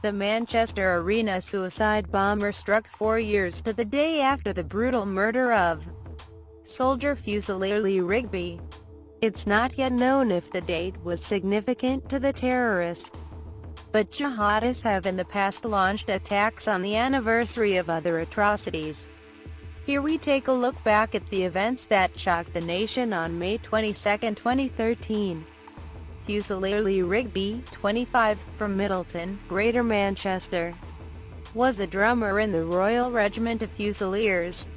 The Manchester Arena suicide bomber struck 4 years to the day after the brutal murder of soldier Fusilier Lee Rigby. It's not yet known if the date was significant to the terrorist, but jihadists have in the past launched attacks on the anniversary of other atrocities. Here we take a look back at the events that shocked the nation on May 22, 2013. Fusilier Lee Rigby, 25, from Middleton, Greater Manchester, was a drummer in the Royal Regiment of Fusiliers.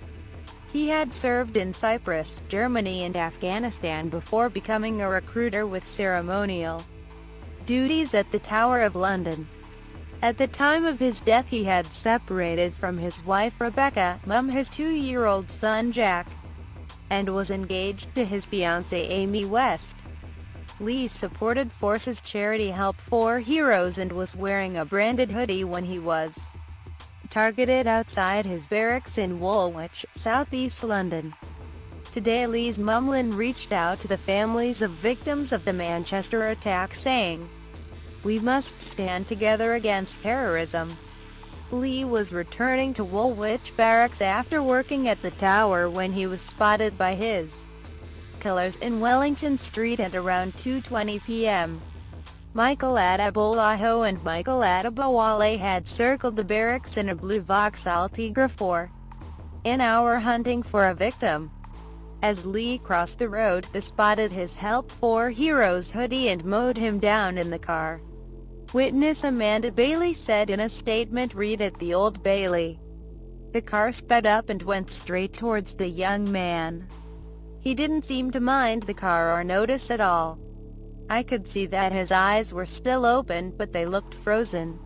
He had served in Cyprus, Germany and Afghanistan before becoming a recruiter with ceremonial duties at the Tower of London. At the time of his death he had separated from his wife Rebecca, his 2-year-old son Jack, and was engaged to his fiancée Amy West. Lee supported Forces charity Help for Heroes and was wearing a branded hoodie when he was targeted outside his barracks in Woolwich, southeast London. Today Lee's mum Lynn reached out to the families of victims of the Manchester attack saying, "We must stand together against terrorism." Lee was returning to Woolwich Barracks after working at the Tower when he was spotted by his killers in Wellington Street at around 2:20 p.m. Michael Adebolajo and Michael Adebowale had circled the barracks in a blue Vauxhall Tigre for an hour hunting for a victim. As Lee crossed the road, they spotted his Help for Heroes hoodie and mowed him down in the car. Witness Amanda Bailey said in a statement read at the Old Bailey, "The car sped up and went straight towards the young man. He didn't seem to mind the car or notice at all. I could see that his eyes were still open, but they looked frozen.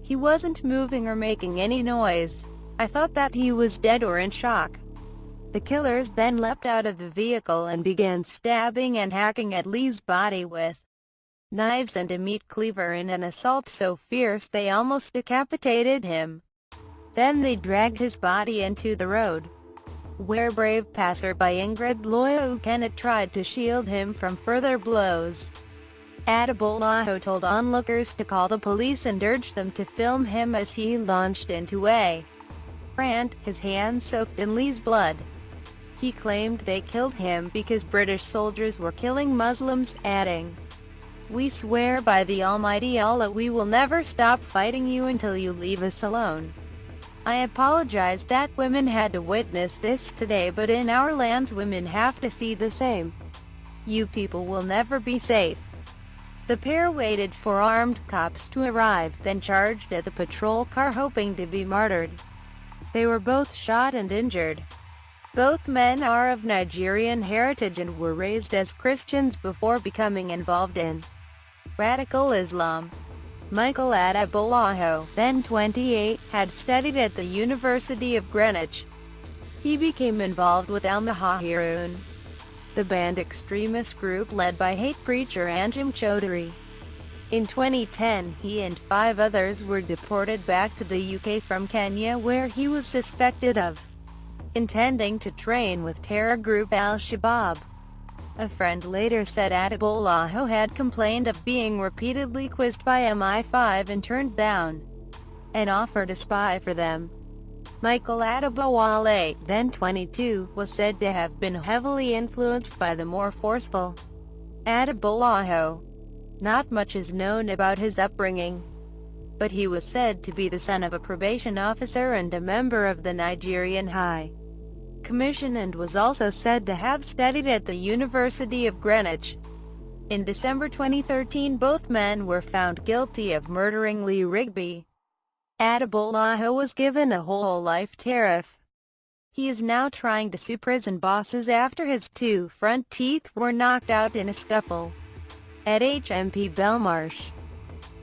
He wasn't moving or making any noise. I thought that he was dead or in shock." The killers then leapt out of the vehicle and began stabbing and hacking at Lee's body with knives and a meat cleaver in an assault so fierce they almost decapitated him. Then they dragged his body into the road, where brave passerby Ingrid Loya Ukena tried to shield him from further blows. Adebolajo told onlookers to call the police and urged them to film him as he launched into a rant, his hands soaked in Lee's blood. He claimed they killed him because British soldiers were killing Muslims, adding, "We swear by the Almighty Allah we will never stop fighting you until you leave us alone. I apologize that women had to witness this today, but in our lands women have to see the same. You people will never be safe." The pair waited for armed cops to arrive, then charged at the patrol car hoping to be martyred. They were both shot and injured. Both men are of Nigerian heritage and were raised as Christians before becoming involved in radical Islam. Michael Adebolajo, then 28, had studied at the University of Greenwich. He became involved with Al-Muhajirun, the banned extremist group led by hate preacher Anjem Choudhury. In 2010, he and 5 others were deported back to the UK from Kenya, where he was suspected of intending to train with terror group Al-Shabaab. A friend later said Adebolajo had complained of being repeatedly quizzed by MI5 and turned down an offer to spy for them. Michael Adebowale, then 22, was said to have been heavily influenced by the more forceful Adebolajo. Not much is known about his upbringing, but he was said to be the son of a probation officer and a member of the Nigerian High Commission, and was also said to have studied at the University of Greenwich. In December 2013, both men were found guilty of murdering Lee Rigby. Adebolajo was given a whole life tariff. He is now trying to sue prison bosses after his 2 front teeth were knocked out in a scuffle at HMP Belmarsh.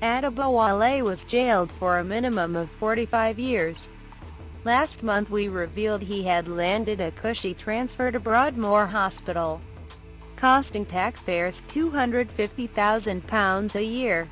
Adebowale was jailed for a minimum of 45 years. Last month we revealed he had landed a cushy transfer to Broadmoor Hospital, costing taxpayers £250,000 a year.